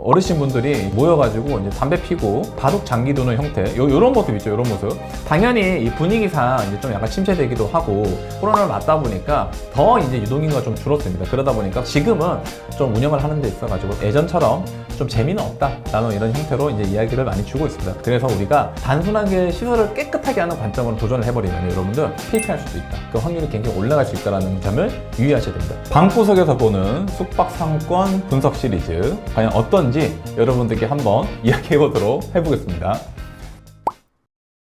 어르신분들이 모여가지고 이제 담배 피고 바둑 장기 두는 형태, 요런 모습 있죠. 요런 모습. 당연히 이 분위기상 이제 좀 약간 침체되기도 하고 코로나를 맞다 보니까 더 이제 유동인구가 좀 줄었습니다. 그러다 보니까 지금은 좀 운영을 하는 데 있어가지고 예전처럼 좀 재미는 없다라는 이런 형태로 이제 이야기를 많이 주고 있습니다. 그래서 우리가 단순하게 시설을 깨끗하게 하는 관점으로 도전을 해버리면 여러분들 폐폐할 수도 있다. 그 확률이 굉장히 올라갈 수 있다는 점을 유의하셔야 됩니다. 방구석에서 보는 숙박 상권 분석 시리즈 과연 어떤지 여러분들께 한번 이야기해보도록 해보겠습니다.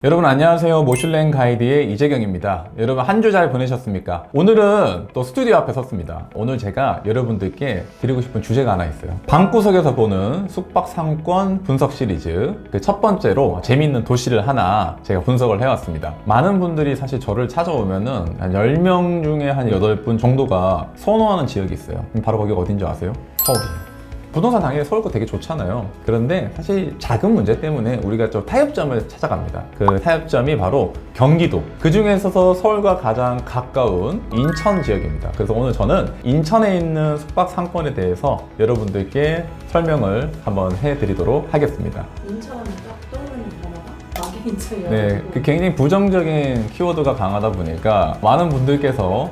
여러분 안녕하세요. 모슐랭 가이드의 이재경입니다. 여러분 한 주 잘 보내셨습니까? 오늘은 또 스튜디오 앞에 섰습니다. 오늘 제가 여러분들께 드리고 싶은 주제가 하나 있어요. 방구석에서 보는 숙박 상권 분석 시리즈 그 첫 번째로 재미있는 도시를 하나 제가 분석을 해왔습니다. 많은 분들이 사실 저를 찾아오면은 한 10명 중에 한 8분 정도가 선호하는 지역이 있어요. 바로 거기가 어딘지 아세요? 서울이에요. 부동산 당연히 서울 거 되게 좋잖아요. 그런데 사실 작은 문제 때문에 우리가 좀 타협점을 찾아갑니다. 그 타협점이 바로 경기도. 그 중에서도 서울과 가장 가까운 인천 지역입니다. 그래서 오늘 저는 인천에 있는 숙박 상권에 대해서 여러분들께 설명을 한번 해드리도록 하겠습니다. 인천은 딱 떠오르는 단어가 막인천이라고. 네, 그 굉장히 부정적인 키워드가 강하다 보니까 많은 분들께서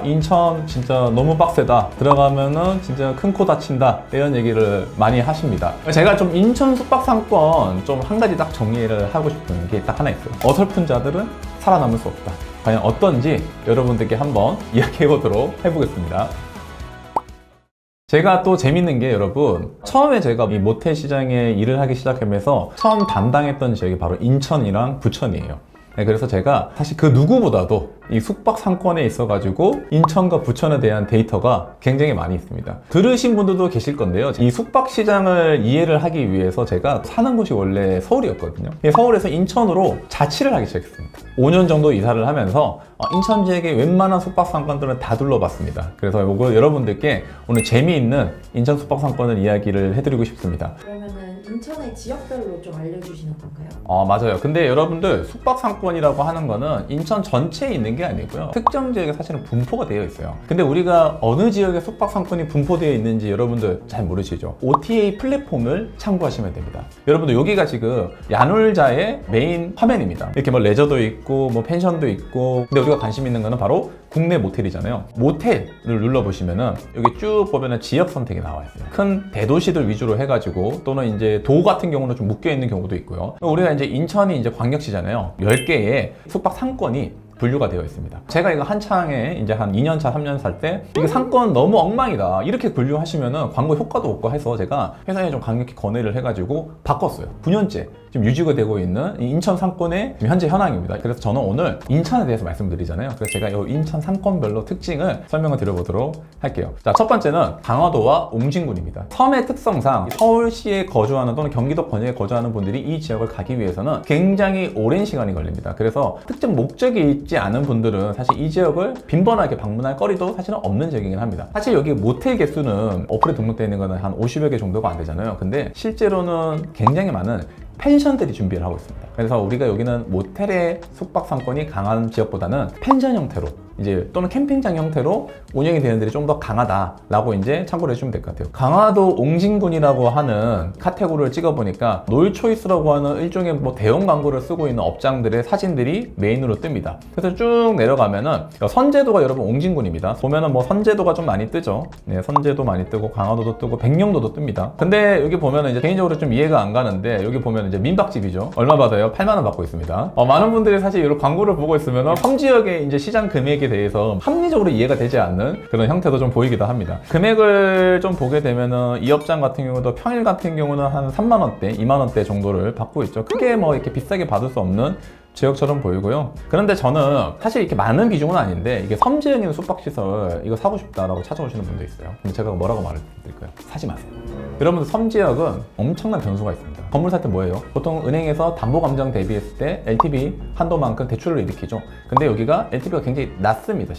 인천 진짜 너무 빡세다, 들어가면은 진짜 큰 코 다친다, 이런 얘기를 많이 하십니다. 제가 좀 인천 숙박상권 좀 한 가지 딱 정리를 하고 싶은 게 딱 하나 있어요. 어설픈 자들은 살아남을 수 없다. 과연 어떤지 여러분들께 한번 이야기해 보도록 해보겠습니다. 제가 또 재밌는 게 여러분, 처음에 제가 이 모텔 시장에 일을 하기 시작하면서 처음 담당했던 지역이 바로 인천이랑 부천이에요. 네, 그래서 제가 사실 그 누구보다도 이 숙박 상권에 있어가지고 인천과 부천에 대한 데이터가 굉장히 많이 있습니다. 들으신 분들도 계실 건데요. 이 숙박 시장을 이해를 하기 위해서 제가 사는 곳이 원래 서울이었거든요. 서울에서 인천으로 자취를 하기 시작했습니다. 5년 정도 이사를 하면서 인천 지역의 웬만한 숙박 상권들은 다 둘러봤습니다. 그래서 이거 여러분들께 오늘 재미있는 인천 숙박 상권을 이야기를 해드리고 싶습니다. 그러면은 인천의 지역별로 좀 알려주시는 건가요? 맞아요. 근데 여러분들 숙박 상권이라고 하는 거는 인천 전체에 있는 게 아니고요. 특정 지역에 사실은 분포가 되어 있어요. 근데 우리가 어느 지역에 숙박 상권이 분포되어 있는지 여러분들 잘 모르시죠? OTA 플랫폼을 참고하시면 됩니다. 여러분들 여기가 지금 야놀자의 메인 화면입니다. 이렇게 뭐 레저도 있고 뭐 펜션도 있고, 근데 우리가 관심 있는 거는 바로 국내 모텔이잖아요. 모텔을 눌러보시면은 여기 쭉 보면은 지역 선택이 나와 있어요. 큰 대도시들 위주로 해가지고, 또는 이제 도 같은 경우는 좀 묶여 있는 경우도 있고요. 우리가 이제 인천이 이제 광역시잖아요. 10개의 숙박 상권이 분류가 되어 있습니다. 제가 이거 한창에 이제 한 2년차, 3년 살 때 이게 상권 너무 엉망이다, 이렇게 분류하시면은 광고 효과도 없고 해서 제가 회사에 좀 강력히 건의를 해가지고 바꿨어요. 9년째 지금 유지가 되고 있는 이 인천 상권의 지금 현재 현황입니다. 그래서 저는 오늘 인천에 대해서 말씀드리잖아요. 그래서 제가 이 인천 상권별로 특징을 설명을 드려보도록 할게요. 자, 첫 번째는 강화도와 옹진군입니다. 섬의 특성상 서울시에 거주하는 또는 경기도 번역에 거주하는 분들이 이 지역을 가기 위해서는 굉장히 오랜 시간이 걸립니다. 그래서 특정 목적이 있지 않은 분들은 사실 이 지역을 빈번하게 방문할 거리도 사실은 없는 지역이긴 합니다. 사실 여기 모텔 개수는 어플에 등록되어 있는 거는 한 50여 개 정도가 안 되잖아요. 근데 실제로는 굉장히 많은 펜션들이 준비를 하고 있습니다. 그래서 우리가 여기는 모텔의 숙박 상권이 강한 지역보다는 펜션 형태로 이제 또는 캠핑장 형태로 운영이 되는 데이 좀 더 강하다라고 이제 참고를 해주면 될 것 같아요. 강화도 옹진군이라고 하는 카테고리를 찍어보니까 놀초이스라고 하는 일종의 뭐 대형 광고를 쓰고 있는 업장들의 사진들이 메인으로 뜹니다. 그래서 쭉 내려가면은 선제도가 여러분 옹진군입니다. 보면은 뭐 선제도가 좀 많이 뜨죠. 네, 선제도 많이 뜨고 강화도도 뜨고 백령도도 뜹니다. 근데 여기 보면은 이제 개인적으로 좀 이해가 안 가는데, 여기 보면 이제 민박집이죠. 얼마 받아요? 8만 원 받고 있습니다. 많은 분들이 사실 이런 광고를 보고 있으면 섬 지역의 이제 시장 금액에 대해서 합리적으로 이해가 되지 않는 그런 형태도 좀 보이기도 합니다. 금액을 좀 보게 되면은 이 업장 같은 경우도 평일 같은 경우는 한 3만 원대, 2만 원대 정도를 받고 있죠. 크게 뭐 이렇게 비싸게 받을 수 없는 지역처럼 보이고요. 그런데 저는 사실 이렇게 많은 비중은 아닌데, 이게 섬 지역에 있는 숙박시설 이거 사고 싶다라고 찾아오시는 분도 있어요. 근데 제가 뭐라고 말씀드릴까요? 사지 마세요. 여러분들 섬 지역은 엄청난 변수가 있습니다. 건물 살 때 뭐예요? 보통 은행에서 담보감정 대비했을 때 LTV 한도만큼 대출을 일으키죠. 근데 여기가 LTV가 굉장히 낮습니다.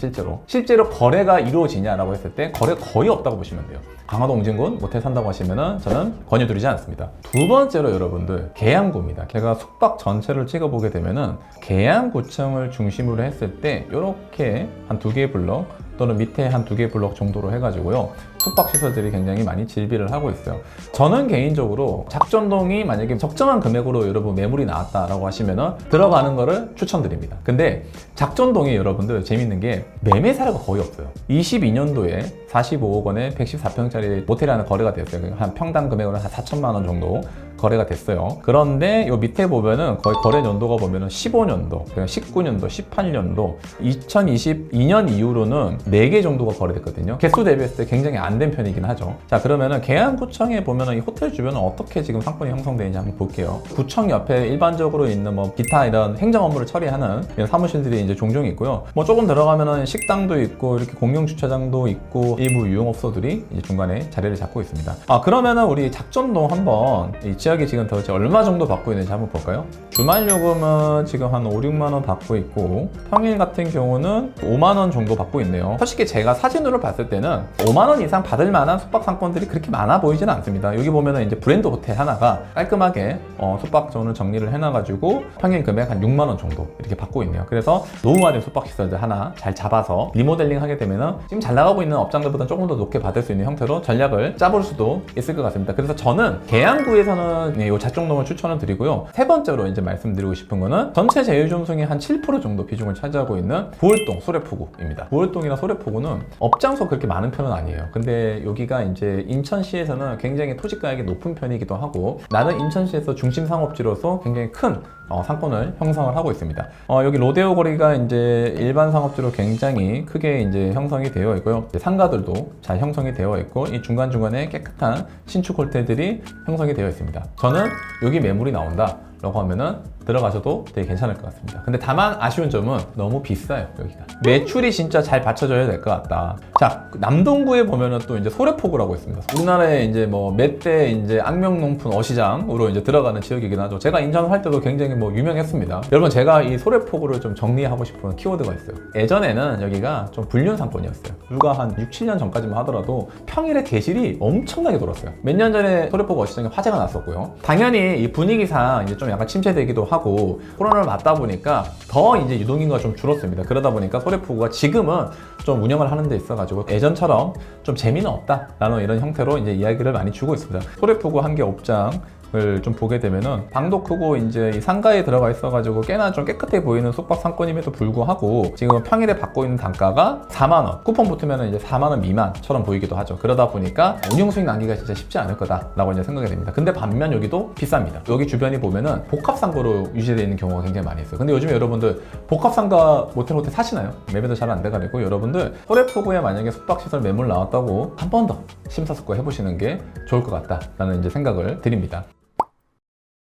실제로 거래가 이루어지냐라고 했을 때 거래 거의 없다고 보시면 돼요. 강화도 옹진군 모텔 산다고 하시면은 저는 권유드리지 않습니다. 두 번째로 여러분들 계양구입니다. 제가 숙박 전체를 찍어보게 되면은 보면은 계양구청을 중심으로 했을 때 이렇게 한 2개의 블럭 또는 밑에 한 2개의 블럭 정도로 해가지고요, 숙박시설들이 굉장히 많이 질비를 하고 있어요. 저는 개인적으로 작전동이 만약에 적정한 금액으로 여러분 매물이 나왔다라고 하시면은 들어가는 거를 추천드립니다. 근데 작전동이 여러분들 재밌는 게 매매 사례가 거의 없어요. 22년도에 45억 원에 114평짜리 모텔이 하나 거래가 됐어요. 한 평당 금액으로 한 4천만 원 정도 거래가 됐어요. 그런데 요 밑에 보면은 거의 거래 연도가 보면은 15년도, 19년도, 18년도, 2022년 이후로는 4개 정도가 거래됐거든요. 개수 대비했을 때 굉장히 안 된 편이긴 하죠. 자, 그러면은 계양구청에 보면은 이 호텔 주변은 어떻게 지금 상권이 형성되는지 한번 볼게요. 구청 옆에 일반적으로 있는 뭐 기타 이런 행정 업무를 처리하는 이런 사무실들이 이제 종종 있고요. 뭐 조금 들어가면은 식당도 있고 이렇게 공용 주차장도 있고 일부 유흥업소들이 이제 중간에 자리를 잡고 있습니다. 아, 그러면은 우리 작전동 한번 이 지역이 지금 도대체 얼마 정도 받고 있는지 한번 볼까요? 주말 요금은 지금 한 5, 6만 원 받고 있고 평일 같은 경우는 5만 원 정도 받고 있네요. 솔직히 제가 사진으로 봤을 때는 5만 원 이상 받을 만한 숙박 상권들이 그렇게 많아 보이지는 않습니다. 여기 보면은 이제 브랜드 호텔 하나가 깔끔하게 숙박존을 정리를 해놔가지고 평일 금액 한 6만 원 정도 이렇게 받고 있네요. 그래서 노후화된 숙박시설들 하나 잘 잡아서 리모델링 하게 되면은 지금 잘 나가고 있는 업장들보다 조금 더 높게 받을 수 있는 형태로 전략을 짜볼 수도 있을 것 같습니다. 그래서 저는 계양구에서는 이 작전동을 추천을 드리고요. 세 번째로 이제 말씀드리고 싶은 거는 전체 제휴점수의 한 7% 정도 비중을 차지하고 있는 부월동 소래포구입니다. 부월동이나 소래포구는 업장소 그렇게 많은 편은 아니에요. 근데 여기가 이제 인천시에서는 굉장히 토지가액이 높은 편이기도 하고, 나는 인천시에서 중심 상업지로서 굉장히 큰 상권을 형성을 하고 있습니다. 여기 로데오 거리가 이제 일반 상업지로 굉장히 크게 이제 형성이 되어 있고요. 상가들도 잘 형성이 되어 있고, 이 중간중간에 깨끗한 신축 호텔들이 형성이 되어 있습니다. 저는 여기 매물이 나온다 라고 하면은 들어가셔도 되게 괜찮을 것 같습니다. 근데 다만 아쉬운 점은 너무 비싸요. 여기가 매출이 진짜 잘 받쳐줘야 될 것 같다. 자, 남동구에 보면은 또 이제 소래포구라고 있습니다. 우리나라에 이제 뭐 몇 대 이제 악명농푼 어시장으로 이제 들어가는 지역이긴 하죠. 제가 인천 할 때도 굉장히 뭐 유명했습니다. 여러분, 제가 이 소래포구를 좀 정리하고 싶은 키워드가 있어요. 예전에는 여기가 좀 불륜 상권이었어요. 불과 한 6, 7년 전까지만 하더라도 평일에 개실이 엄청나게 돌았어요. 몇 년 전에 소래포구 어시장에 화재가 났었고요. 당연히 이 분위기상 이제 좀 약간 침체되기도 하고 코로나를 맞다 보니까 더 이제 유동인구가 좀 줄었습니다. 그러다 보니까 소래포구가 지금은 좀 운영을 하는 데 있어가지고 예전처럼 좀 재미는 없다라는 이런 형태로 이제 이야기를 많이 주고 있습니다. 소래포구 한 개 업장 좀 보게 되면은 방도 크고 이제 이 상가에 들어가 있어가지고 꽤나 좀 깨끗해 보이는 숙박 상권임에도 불구하고 지금 평일에 받고 있는 단가가 4만 원, 쿠폰 붙으면 이제 4만 원 미만처럼 보이기도 하죠. 그러다 보니까 운영 수익 남기가 진짜 쉽지 않을 거다라고 이제 생각이 됩니다. 근데 반면 여기도 비쌉니다. 여기 주변이 보면은 복합 상가로 유지되어 있는 경우가 굉장히 많이 있어요. 근데 요즘에 여러분들 복합 상가 모텔 호텔 사시나요? 매매도 잘 안 돼가지고 여러분들 소래포구에 만약에 숙박시설 매물 나왔다고 한 번 더 심사숙고 해보시는 게 좋을 것 같다라는 이제 생각을 드립니다.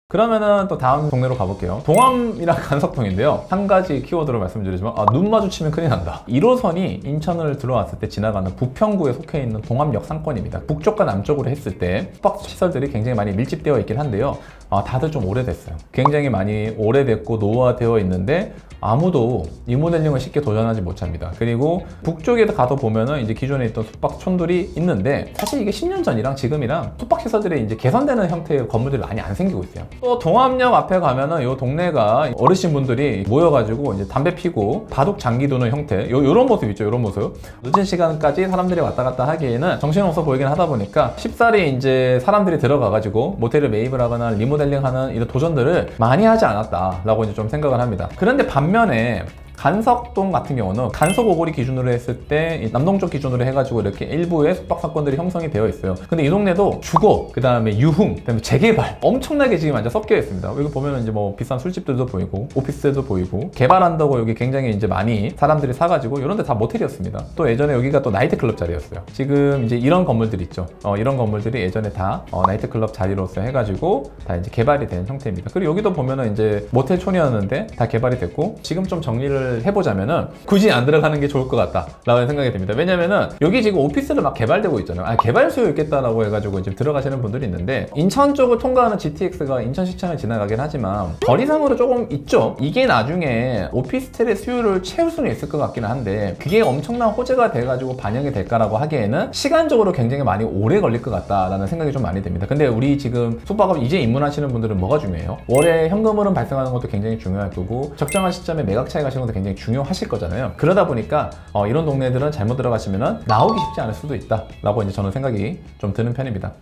그러면은 또 다음 동네로 가볼게요. 동암이랑 간석동인데요. 한 가지 키워드로 말씀드리지만 눈 마주치면 큰일 난다. 1호선이 인천을 들어왔을 때 지나가는 부평구에 속해 있는 동암역 상권입니다. 북쪽과 남쪽으로 했을 때 숙박시설들이 굉장히 많이 밀집되어 있긴 한데요. 다들 좀 오래됐어요. 굉장히 많이 오래됐고 노후화되어 있는데 아무도 리모델링을 쉽게 도전하지 못합니다. 그리고 북쪽에 가도 보면은 이제 기존에 있던 숙박촌들이 있는데 사실 이게 10년 전이랑 지금이랑 숙박시설들이 이제 개선되는 형태의 건물들이 많이 안 생기고 있어요. 또 동암역 앞에 가면은 이 동네가 어르신분들이 모여가지고 이제 담배 피고 바둑 장기 도는 형태, 요런 모습 있죠. 요런 모습. 늦은 시간까지 사람들이 왔다 갔다 하기에는 정신없어 보이긴 하다 보니까 쉽사리 이제 사람들이 들어가가지고 모텔을 매입을 하거나 리모델링하는 이런 도전들을 많이 하지 않았다라고 이제 좀 생각을 합니다. 그런데 반면에 간석동 같은 경우는 간석 오거리 기준으로 했을 때 남동쪽 기준으로 해가지고 이렇게 일부의 숙박 상권들이 형성이 되어 있어요. 근데 이 동네도 주거, 그 다음에 유흥, 그 다음에 재개발 엄청나게 지금 완전 섞여 있습니다. 여기 보면은 이제 뭐 비싼 술집들도 보이고 오피스텔도 보이고 개발한다고 여기 굉장히 이제 많이 사람들이 사가지고 이런 데 다 모텔이었습니다. 또 예전에 여기가 또 나이트클럽 자리였어요. 지금 이제 이런 건물들 있죠. 이런 건물들이 예전에 다 나이트클럽 자리로서 해가지고 다 이제 개발이 된 형태입니다. 그리고 여기도 보면은 이제 모텔촌이었는데 다 개발이 됐고 지금 좀 정리를 얘기를 해보자면은 굳이 안 들어가는 게 좋을 것 같다라는 생각이 듭니다. 왜냐면은 여기 지금 오피스를 막 개발되고 있잖아요. 개발 수요 있겠다라고 해가지고 지금 들어가시는 분들이 있는데 인천 쪽을 통과하는 GTX가 인천 시청을 지나가긴 하지만 거리상으로 조금 있죠. 이게 나중에 오피스텔의 수요를 채울 수는 있을 것 같기는 한데 그게 엄청난 호재가 돼가지고 반영이 될까라고 하기에는 시간적으로 굉장히 많이 오래 걸릴 것 같다라는 생각이 좀 많이 듭니다. 근데 우리 지금 숙박업 이제 입문하시는 분들은 뭐가 중요해요? 월에 현금흐름 발생하는 것도 굉장히 중요할 거고 적정한 시점에 매각 차익 하시는 것도 굉장히 중요하실 거잖아요. 그러다 보니까 이런 동네들은 잘못 들어가시면 나오기 쉽지 않을 수도 있다라고 이제 저는 생각이 좀 드는 편입니다.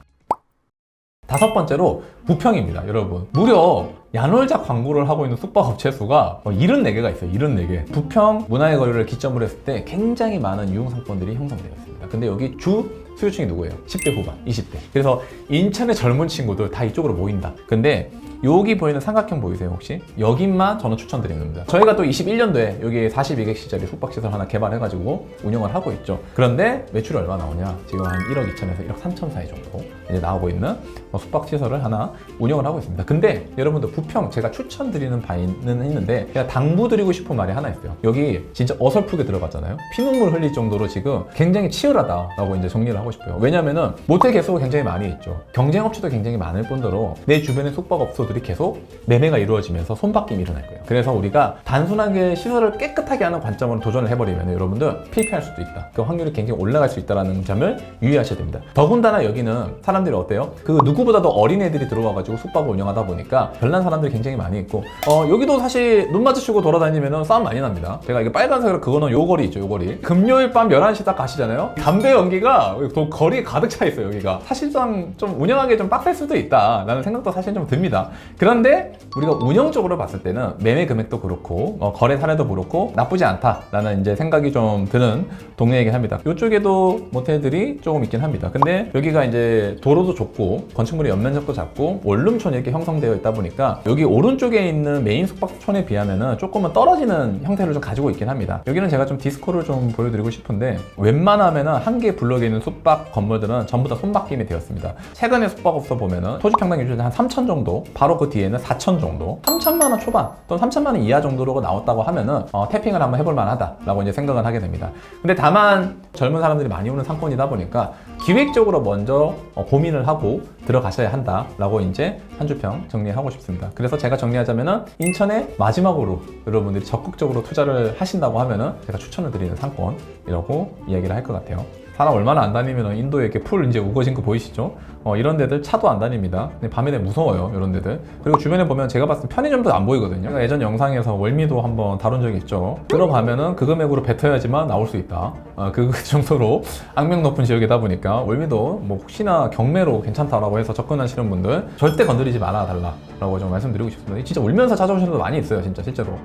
다섯 번째로 부평입니다, 여러분. 무려 야놀자 광고를 하고 있는 숙박업체 수가 74개가 있어요. 74개. 부평 문화의 거리를 기점으로 했을 때 굉장히 많은 유흥 상권들이 형성되어 있습니다. 근데 여기 주 수요층이 누구예요? 10대 후반, 20대. 그래서 인천의 젊은 친구들 다 이쪽으로 모인다. 근데 여기 보이는 삼각형 보이세요 혹시? 여기만 저는 추천드리는 겁니다. 저희가 또 21년도에 여기 42객실짜리 숙박시설 하나 개발해가지고 운영을 하고 있죠. 그런데 매출이 얼마 나오냐? 지금 한 1억 2천에서 1억 3천 사이 정도 이제 나오고 있는 숙박시설을 하나 운영을 하고 있습니다. 근데 여러분들 부평 제가 추천드리는 바는 있는데 제가 당부드리고 싶은 말이 하나 있어요. 여기 진짜 어설프게 들어갔잖아요. 피눈물 흘릴 정도로 지금 굉장히 치열하다라고 이제 정리를 하고 싶어요. 왜냐면은 모텔 개수가 굉장히 많이 있죠. 경쟁업체도 굉장히 많을 뿐더러 내 주변의 숙박업소들이 계속 매매가 이루어지면서 손바뀜이 일어날 거예요. 그래서 우리가 단순하게 시설을 깨끗하게 하는 관점으로 도전을 해버리면 여러분들 필패할 수도 있다. 그 확률이 굉장히 올라갈 수 있다는 점을 유의하셔야 됩니다. 더군다나 여기는 사람들이 어때요? 그 누구보다도 어린애들이 들어와가지고 숙박을 운영하다 보니까 별난 사람들이 굉장히 많이 있고 여기도 사실 눈 마주치고 돌아다니면 싸움 많이 납니다. 제가 이게 빨간색으로 그거는 요 거리 있죠, 요 거리. 금요일 밤 11시 딱 가시잖아요. 담배 연기가 또 거리에 가득 차 있어요, 여기가. 사실상 좀 운영하기 좀 빡셀 수도 있다 라는 생각도 사실 좀 듭니다. 그런데 우리가 운영적으로 봤을 때는 매매 금액도 그렇고 거래 사례도 그렇고 나쁘지 않다라는 이제 생각이 좀 드는 동네이긴 합니다. 이쪽에도 모텔들이 조금 있긴 합니다. 근데 여기가 이제 도로도 좁고 건축물의 연면적도 작고 원룸촌이 이렇게 형성되어 있다 보니까 여기 오른쪽에 있는 메인 숙박촌에 비하면은 조금은 떨어지는 형태를 좀 가지고 있긴 합니다. 여기는 제가 좀 디스코를 좀 보여드리고 싶은데 웬만하면은 한 개 블록에 있는 숙박 건물들은 전부 다 손바뀜이 되었습니다. 최근에 숙박업소 보면은 토지 평당 기준으로 한 3천 정도, 바로 그 뒤에는 4천 정도, 3천만 원 초반 또는 3천만 원 이하 정도로 나왔다고 하면은 태핑을 한번 해볼 만하다라고 이제 생각을 하게 됩니다. 근데 다만 젊은 사람들이 많이 오는 상권이다 보니까 기획적으로 먼저 고민을 하고 들어가셔야 한다라고 이제 한 주평 정리하고 싶습니다. 그래서 제가 정리하자면은 인천에 마지막으로 여러분들이 적극적으로 투자를 하신다고 하면은 제가 추천을 드리는 상권이라고 이야기를 할 것 같아요. 사람 얼마나 안 다니면 인도에 이렇게 풀 이제 우거진 거 보이시죠? 이런 데들 차도 안 다닙니다. 근데 밤에 되면 무서워요, 이런 데들. 그리고 주변에 보면 제가 봤을 때 편의점도 안 보이거든요. 제가 예전 영상에서 월미도 한번 다룬 적이 있죠. 들어가면은 그 금액으로 뱉어야지만 나올 수 있다. 그 정도로 악명 높은 지역이다 보니까 월미도 뭐 혹시나 경매로 괜찮다라고 해서 접근하시는 분들 절대 건드리지 말아 달라라고 좀 말씀드리고 싶습니다. 진짜 울면서 찾아오시는 분들 많이 있어요, 진짜 실제로.